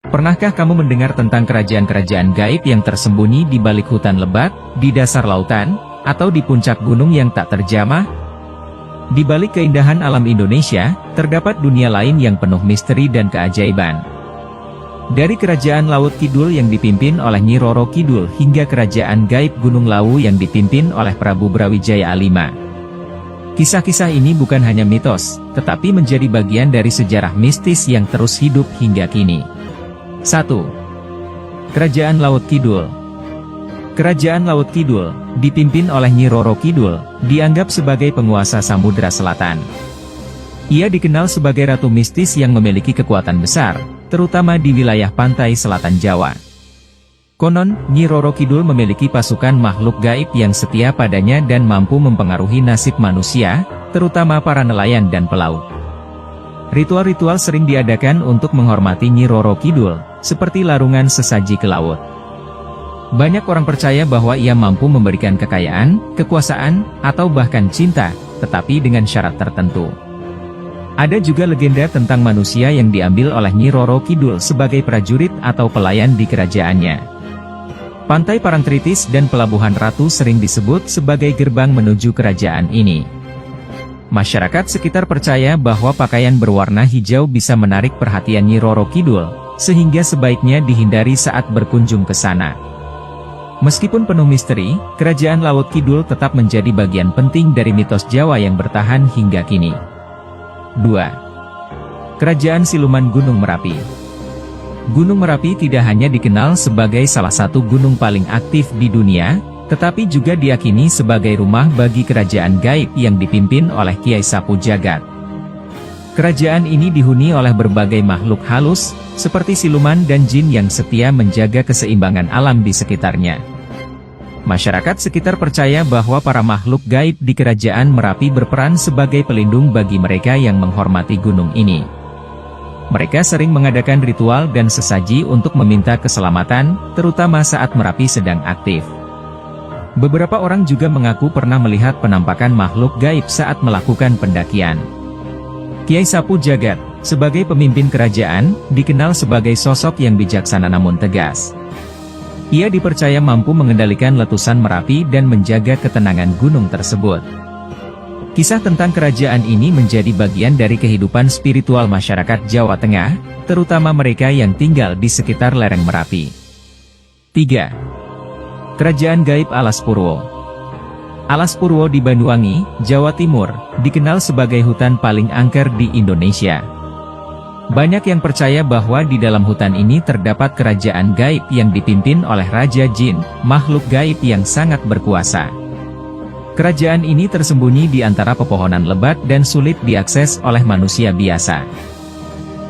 Pernahkah kamu mendengar tentang kerajaan-kerajaan gaib yang tersembunyi di balik hutan lebat, di dasar lautan, atau di puncak gunung yang tak terjamah? Di balik keindahan alam Indonesia, terdapat dunia lain yang penuh misteri dan keajaiban. Dari kerajaan Laut Kidul yang dipimpin oleh Nyi Roro Kidul hingga kerajaan gaib Gunung Lawu yang dipimpin oleh Prabu Brawijaya V. Kisah-kisah ini bukan hanya mitos, tetapi menjadi bagian dari sejarah mistis yang terus hidup hingga kini. 1. Kerajaan Laut Kidul. Kerajaan Laut Kidul, dipimpin oleh Nyi Roro Kidul, dianggap sebagai penguasa Samudra Selatan. Ia dikenal sebagai ratu mistis yang memiliki kekuatan besar, terutama di wilayah pantai selatan Jawa. Konon, Nyi Roro Kidul memiliki pasukan makhluk gaib yang setia padanya dan mampu mempengaruhi nasib manusia, terutama para nelayan dan pelaut. Ritual-ritual sering diadakan untuk menghormati Nyi Roro Kidul, seperti larungan sesaji ke laut. Banyak orang percaya bahwa ia mampu memberikan kekayaan, kekuasaan, atau bahkan cinta, tetapi dengan syarat tertentu. Ada juga legenda tentang manusia yang diambil oleh Nyi Roro Kidul sebagai prajurit atau pelayan di kerajaannya. Pantai Parangtritis dan Pelabuhan Ratu sering disebut sebagai gerbang menuju kerajaan ini. Masyarakat sekitar percaya bahwa pakaian berwarna hijau bisa menarik perhatian Nyi Roro Kidul, sehingga sebaiknya dihindari saat berkunjung ke sana. Meskipun penuh misteri, kerajaan Laut Kidul tetap menjadi bagian penting dari mitos Jawa yang bertahan hingga kini. 2. Kerajaan Siluman Gunung Merapi. Gunung Merapi tidak hanya dikenal sebagai salah satu gunung paling aktif di dunia, tetapi juga diyakini sebagai rumah bagi kerajaan gaib yang dipimpin oleh Kiai Sapu Jagat. Kerajaan ini dihuni oleh berbagai makhluk halus, seperti siluman dan jin yang setia menjaga keseimbangan alam di sekitarnya. Masyarakat sekitar percaya bahwa para makhluk gaib di kerajaan Merapi berperan sebagai pelindung bagi mereka yang menghormati gunung ini. Mereka sering mengadakan ritual dan sesaji untuk meminta keselamatan, terutama saat Merapi sedang aktif. Beberapa orang juga mengaku pernah melihat penampakan makhluk gaib saat melakukan pendakian. Kiai Sapu Jagat, sebagai pemimpin kerajaan, dikenal sebagai sosok yang bijaksana namun tegas. Ia dipercaya mampu mengendalikan letusan Merapi dan menjaga ketenangan gunung tersebut. Kisah tentang kerajaan ini menjadi bagian dari kehidupan spiritual masyarakat Jawa Tengah, terutama mereka yang tinggal di sekitar lereng Merapi. 3. Kerajaan Gaib Alas Purwo. Alas Purwo di Banyuwangi, Jawa Timur, dikenal sebagai hutan paling angker di Indonesia. Banyak yang percaya bahwa di dalam hutan ini terdapat kerajaan gaib yang dipimpin oleh Raja Jin, makhluk gaib yang sangat berkuasa. Kerajaan ini tersembunyi di antara pepohonan lebat dan sulit diakses oleh manusia biasa.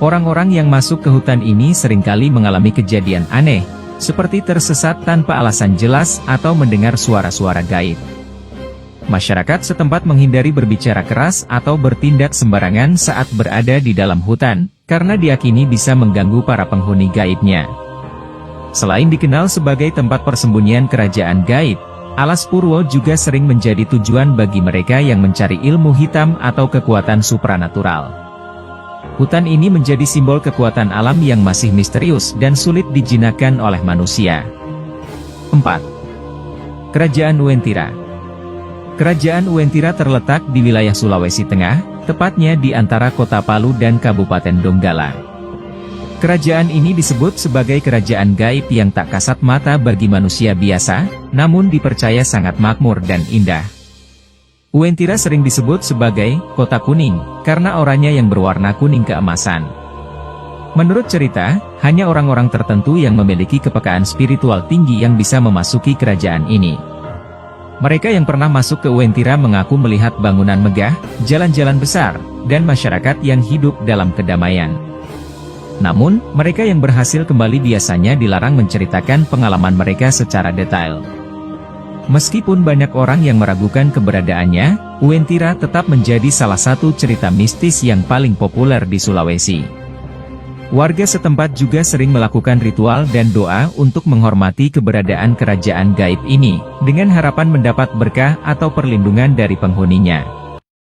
Orang-orang yang masuk ke hutan ini seringkali mengalami kejadian aneh, seperti tersesat tanpa alasan jelas atau mendengar suara-suara gaib. Masyarakat setempat menghindari berbicara keras atau bertindak sembarangan saat berada di dalam hutan, karena diyakini bisa mengganggu para penghuni gaibnya. Selain dikenal sebagai tempat persembunyian kerajaan gaib, Alas Purwo juga sering menjadi tujuan bagi mereka yang mencari ilmu hitam atau kekuatan supranatural. Hutan ini menjadi simbol kekuatan alam yang masih misterius dan sulit dijinakan oleh manusia. 4. Kerajaan Uwentira. Kerajaan Uwentira terletak di wilayah Sulawesi Tengah, tepatnya di antara kota Palu dan Kabupaten Donggala. Kerajaan ini disebut sebagai kerajaan gaib yang tak kasat mata bagi manusia biasa, namun dipercaya sangat makmur dan indah. Uwentira sering disebut sebagai kota kuning, karena auranya yang berwarna kuning keemasan. Menurut cerita, hanya orang-orang tertentu yang memiliki kepekaan spiritual tinggi yang bisa memasuki kerajaan ini. Mereka yang pernah masuk ke Uwentira mengaku melihat bangunan megah, jalan-jalan besar, dan masyarakat yang hidup dalam kedamaian. Namun, mereka yang berhasil kembali biasanya dilarang menceritakan pengalaman mereka secara detail. Meskipun banyak orang yang meragukan keberadaannya, Uwentira tetap menjadi salah satu cerita mistis yang paling populer di Sulawesi. Warga setempat juga sering melakukan ritual dan doa untuk menghormati keberadaan kerajaan gaib ini, dengan harapan mendapat berkah atau perlindungan dari penghuninya.